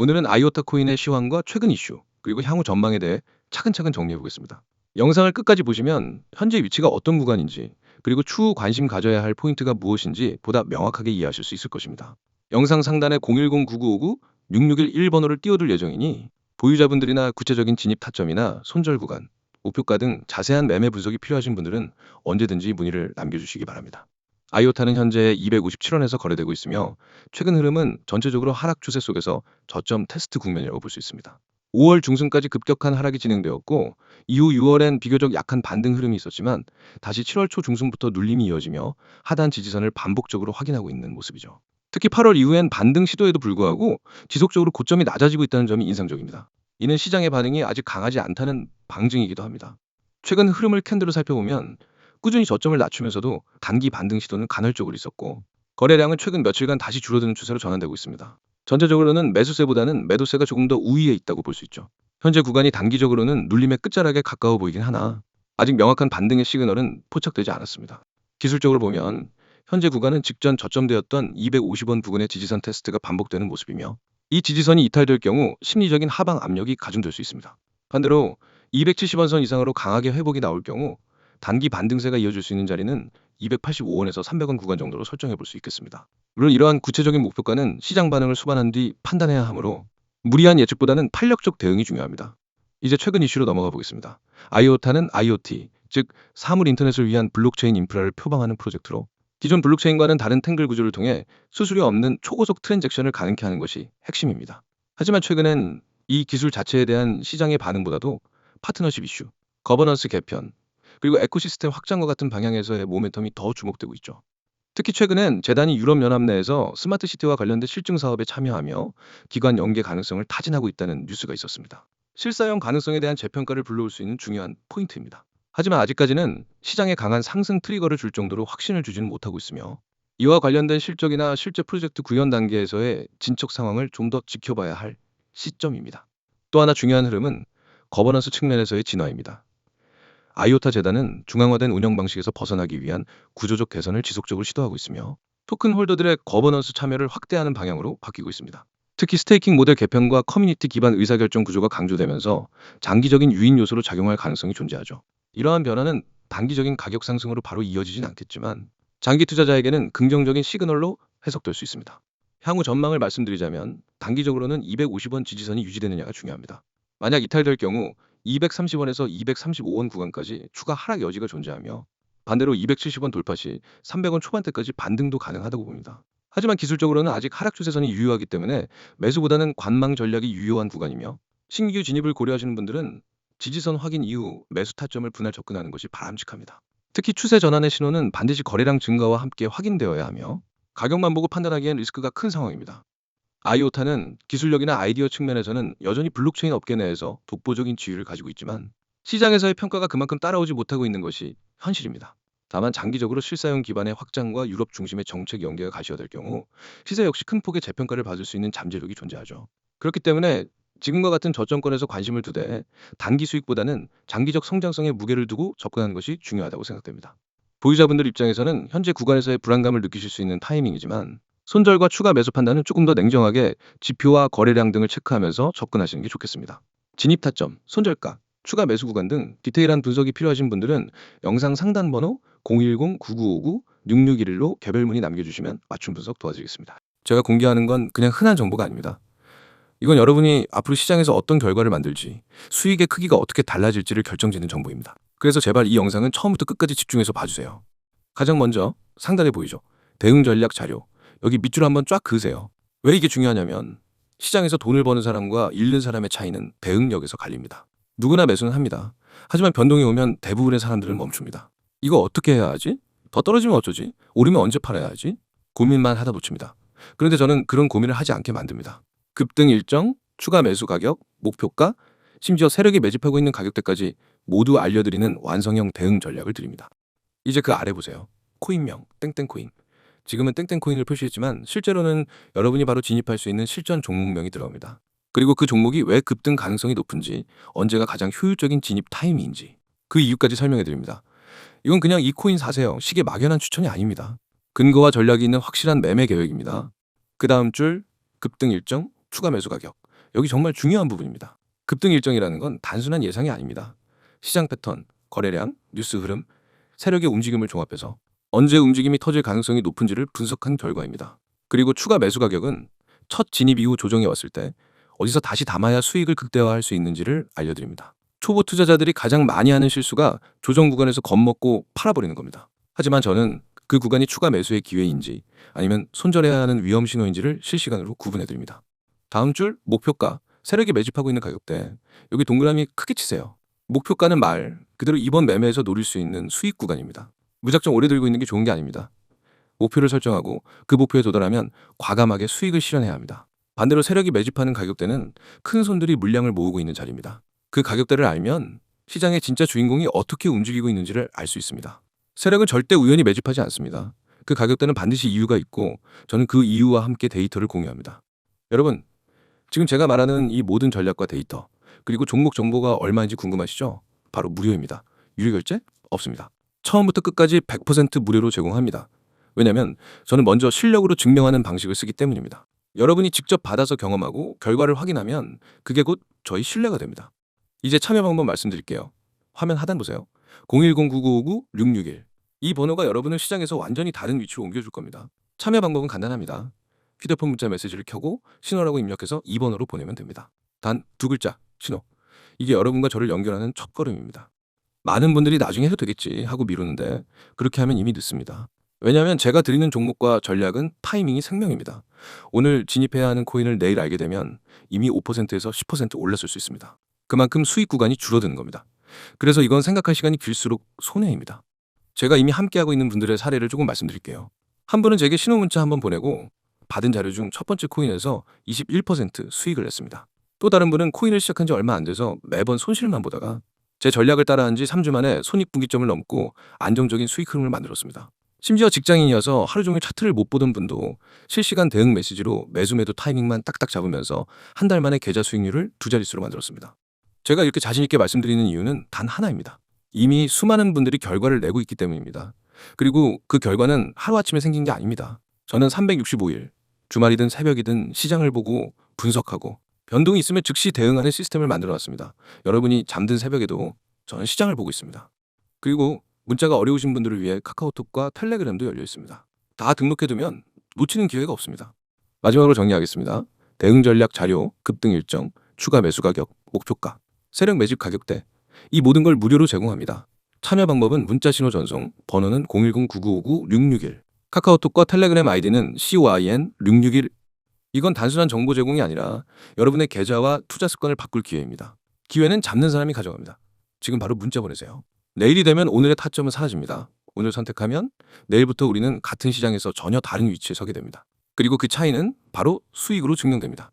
오늘은 아이오타 코인의 시황과 최근 이슈, 그리고 향후 전망에 대해 차근차근 정리해 보겠습니다. 영상을 끝까지 보시면 현재 위치가 어떤 구간인지, 그리고 추후 관심 가져야 할 포인트가 무엇인지 보다 명확하게 이해하실 수 있을 것입니다. 영상 상단에 010-9959-6611번호를 띄워둘 예정이니 보유자분들이나 구체적인 진입 타점이나 손절 구간, 목표가 등 자세한 매매 분석이 필요하신 분들은 언제든지 문의를 남겨주시기 바랍니다. 아이오타는 현재 257원에서 거래되고 있으며 최근 흐름은 전체적으로 하락 추세 속에서 저점 테스트 국면이라고 볼 수 있습니다. 5월 중순까지 급격한 하락이 진행되었고 이후 6월엔 비교적 약한 반등 흐름이 있었지만 다시 7월 초 중순부터 눌림이 이어지며 하단 지지선을 반복적으로 확인하고 있는 모습이죠. 특히 8월 이후엔 반등 시도에도 불구하고 지속적으로 고점이 낮아지고 있다는 점이 인상적입니다. 이는 시장의 반응이 아직 강하지 않다는 방증이기도 합니다. 최근 흐름을 캔들로 살펴보면 꾸준히 저점을 낮추면서도 단기 반등 시도는 간헐적으로 있었고 거래량은 최근 며칠간 다시 줄어드는 추세로 전환되고 있습니다. 전체적으로는 매수세보다는 매도세가 조금 더 우위에 있다고 볼 수 있죠. 현재 구간이 단기적으로는 눌림의 끝자락에 가까워 보이긴 하나 아직 명확한 반등의 시그널은 포착되지 않았습니다. 기술적으로 보면 현재 구간은 직전 저점되었던 250원 부근의 지지선 테스트가 반복되는 모습이며 이 지지선이 이탈될 경우 심리적인 하방 압력이 가중될 수 있습니다. 반대로 270원 선 이상으로 강하게 회복이 나올 경우 단기 반등세가 이어질 수 있는 자리는 285원에서 300원 구간 정도로 설정해 볼 수 있겠습니다. 물론 이러한 구체적인 목표가는 시장 반응을 수반한 뒤 판단해야 하므로 무리한 예측보다는 탄력적 대응이 중요합니다. 이제 최근 이슈로 넘어가 보겠습니다. 아이오타는 IoT, 즉 사물 인터넷을 위한 블록체인 인프라를 표방하는 프로젝트로 기존 블록체인과는 다른 탱글 구조를 통해 수수료 없는 초고속 트랜잭션을 가능케 하는 것이 핵심입니다. 하지만 최근엔 이 기술 자체에 대한 시장의 반응보다도 파트너십 이슈, 거버넌스 개편, 그리고 에코시스템 확장과 같은 방향에서의 모멘텀이 더 주목되고 있죠. 특히 최근엔 재단이 유럽연합 내에서 스마트시티와 관련된 실증 사업에 참여하며 기관 연계 가능성을 타진하고 있다는 뉴스가 있었습니다. 실사용 가능성에 대한 재평가를 불러올 수 있는 중요한 포인트입니다. 하지만 아직까지는 시장에 강한 상승 트리거를 줄 정도로 확신을 주지는 못하고 있으며 이와 관련된 실적이나 실제 프로젝트 구현 단계에서의 진척 상황을 좀 더 지켜봐야 할 시점입니다. 또 하나 중요한 흐름은 거버넌스 측면에서의 진화입니다. 아이오타 재단은 중앙화된 운영 방식에서 벗어나기 위한 구조적 개선을 지속적으로 시도하고 있으며 토큰 홀더들의 거버넌스 참여를 확대하는 방향으로 바뀌고 있습니다. 특히 스테이킹 모델 개편과 커뮤니티 기반 의사결정 구조가 강조되면서 장기적인 유인 요소로 작용할 가능성이 존재하죠. 이러한 변화는 단기적인 가격 상승으로 바로 이어지진 않겠지만 장기 투자자에게는 긍정적인 시그널로 해석될 수 있습니다. 향후 전망을 말씀드리자면 단기적으로는 250원 지지선이 유지되느냐가 중요합니다. 만약 이탈될 경우 230원에서 235원 구간까지 추가 하락 여지가 존재하며 반대로 270원 돌파 시 300원 초반대까지 반등도 가능하다고 봅니다. 하지만 기술적으로는 아직 하락 추세선이 유효하기 때문에 매수보다는 관망 전략이 유효한 구간이며 신규 진입을 고려하시는 분들은 지지선 확인 이후 매수 타점을 분할 접근하는 것이 바람직합니다. 특히 추세 전환의 신호는 반드시 거래량 증가와 함께 확인되어야 하며 가격만 보고 판단하기엔 리스크가 큰 상황입니다. 아이오타는 기술력이나 아이디어 측면에서는 여전히 블록체인 업계 내에서 독보적인 지위를 가지고 있지만 시장에서의 평가가 그만큼 따라오지 못하고 있는 것이 현실입니다. 다만 장기적으로 실사용 기반의 확장과 유럽 중심의 정책 연계가 가시화될 경우 시세 역시 큰 폭의 재평가를 받을 수 있는 잠재력이 존재하죠. 그렇기 때문에 지금과 같은 저점권에서 관심을 두되 단기 수익보다는 장기적 성장성에 무게를 두고 접근하는 것이 중요하다고 생각됩니다. 보유자분들 입장에서는 현재 구간에서의 불안감을 느끼실 수 있는 타이밍이지만 손절과 추가 매수 판단은 조금 더 냉정하게 지표와 거래량 등을 체크하면서 접근하시는 게 좋겠습니다. 진입 타점, 손절가, 추가 매수 구간 등 디테일한 분석이 필요하신 분들은 영상 상단 번호 010-9959-6611로 개별 문의 남겨주시면 맞춤 분석 도와드리겠습니다. 제가 공개하는 건 그냥 흔한 정보가 아닙니다. 이건 여러분이 앞으로 시장에서 어떤 결과를 만들지, 수익의 크기가 어떻게 달라질지를 결정짓는 정보입니다. 그래서 제발 이 영상은 처음부터 끝까지 집중해서 봐주세요. 가장 먼저 상단에 보이죠? 대응 전략 자료. 여기 밑줄 한번 쫙 그으세요. 왜 이게 중요하냐면 시장에서 돈을 버는 사람과 잃는 사람의 차이는 대응력에서 갈립니다. 누구나 매수는 합니다. 하지만 변동이 오면 대부분의 사람들은 멈춥니다. 이거 어떻게 해야 하지? 더 떨어지면 어쩌지? 오르면 언제 팔아야 하지? 고민만 하다 놓칩니다. 그런데 저는 그런 고민을 하지 않게 만듭니다. 급등 일정, 추가 매수 가격, 목표가, 심지어 세력이 매집하고 있는 가격대까지 모두 알려드리는 완성형 대응 전략을 드립니다. 이제 그 아래 보세요. 코인명, 땡땡코인. 지금은 땡땡코인을 표시했지만 실제로는 여러분이 바로 진입할 수 있는 실전 종목명이 들어갑니다. 그리고 그 종목이 왜 급등 가능성이 높은지, 언제가 가장 효율적인 진입 타이밍인지 그 이유까지 설명해 드립니다. 이건 그냥 이 코인 사세요. 식의 막연한 추천이 아닙니다. 근거와 전략이 있는 확실한 매매 계획입니다. 그 다음 줄 급등 일정, 추가 매수 가격. 여기 정말 중요한 부분입니다. 급등 일정이라는 건 단순한 예상이 아닙니다. 시장 패턴, 거래량, 뉴스 흐름, 세력의 움직임을 종합해서 언제 움직임이 터질 가능성이 높은지를 분석한 결과입니다. 그리고 추가 매수 가격은 첫 진입 이후 조정이 왔을 때 어디서 다시 담아야 수익을 극대화할 수 있는지를 알려드립니다. 초보 투자자들이 가장 많이 하는 실수가 조정 구간에서 겁먹고 팔아버리는 겁니다. 하지만 저는 그 구간이 추가 매수의 기회인지 아니면 손절해야 하는 위험 신호인지를 실시간으로 구분해드립니다. 다음 줄 목표가, 세력이 매집하고 있는 가격대, 여기 동그라미 크게 치세요. 목표가는 말 그대로 이번 매매에서 노릴 수 있는 수익 구간입니다. 무작정 오래 들고 있는 게 좋은 게 아닙니다. 목표를 설정하고 그 목표에 도달하면 과감하게 수익을 실현해야 합니다. 반대로 세력이 매집하는 가격대는 큰 손들이 물량을 모으고 있는 자리입니다. 그 가격대를 알면 시장의 진짜 주인공이 어떻게 움직이고 있는지를 알 수 있습니다. 세력은 절대 우연히 매집하지 않습니다. 그 가격대는 반드시 이유가 있고 저는 그 이유와 함께 데이터를 공유합니다. 여러분, 지금 제가 말하는 이 모든 전략과 데이터, 그리고 종목 정보가 얼마인지 궁금하시죠? 바로 무료입니다. 유료 결제 없습니다. 처음부터 끝까지 100% 무료로 제공합니다. 왜냐면 저는 먼저 실력으로 증명하는 방식을 쓰기 때문입니다. 여러분이 직접 받아서 경험하고 결과를 확인하면 그게 곧 저희 신뢰가 됩니다. 이제 참여 방법 말씀드릴게요. 화면 하단 보세요. 010-9959-661. 이 번호가 여러분을 시장에서 완전히 다른 위치로 옮겨줄 겁니다. 참여 방법은 간단합니다. 휴대폰 문자 메시지를 켜고 신호라고 입력해서 이 번호로 보내면 됩니다. 단 두 글자, 신호. 이게 여러분과 저를 연결하는 첫걸음입니다. 많은 분들이 나중에 해도 되겠지 하고 미루는데 그렇게 하면 이미 늦습니다. 왜냐하면 제가 드리는 종목과 전략은 타이밍이 생명입니다. 오늘 진입해야 하는 코인을 내일 알게 되면 이미 5%에서 10% 올랐을 수 있습니다. 그만큼 수익 구간이 줄어드는 겁니다. 그래서 이건 생각할 시간이 길수록 손해입니다. 제가 이미 함께하고 있는 분들의 사례를 조금 말씀드릴게요. 한 분은 제게 신호 문자 한번 보내고 받은 자료 중 첫 번째 코인에서 21% 수익을 냈습니다. 또 다른 분은 코인을 시작한 지 얼마 안 돼서 매번 손실만 보다가 제 전략을 따라한 지 3주 만에 손익분기점을 넘고 안정적인 수익 흐름을 만들었습니다. 심지어 직장인이어서 하루 종일 차트를 못 보던 분도 실시간 대응 메시지로 매수 매도 타이밍만 딱딱 잡으면서 한 달 만에 계좌 수익률을 두 자릿수로 만들었습니다. 제가 이렇게 자신 있게 말씀드리는 이유는 단 하나입니다. 이미 수많은 분들이 결과를 내고 있기 때문입니다. 그리고 그 결과는 하루아침에 생긴 게 아닙니다. 저는 365일, 주말이든 새벽이든 시장을 보고 분석하고 변동이 있으면 즉시 대응하는 시스템을 만들어 놨습니다. 여러분이 잠든 새벽에도 저는 시장을 보고 있습니다. 그리고 문자가 어려우신 분들을 위해 카카오톡과 텔레그램도 열려 있습니다. 다 등록해두면 놓치는 기회가 없습니다. 마지막으로 정리하겠습니다. 대응 전략 자료, 급등 일정, 추가 매수 가격, 목표가, 세력 매집 가격대, 이 모든 걸 무료로 제공합니다. 참여 방법은 문자 신호 전송, 번호는 010-9959-661, 카카오톡과 텔레그램 아이디는 COIN661. 이건 단순한 정보 제공이 아니라 여러분의 계좌와 투자 습관을 바꿀 기회입니다. 기회는 잡는 사람이 가져갑니다. 지금 바로 문자 보내세요. 내일이 되면 오늘의 타점은 사라집니다. 오늘 선택하면 내일부터 우리는 같은 시장에서 전혀 다른 위치에 서게 됩니다. 그리고 그 차이는 바로 수익으로 증명됩니다.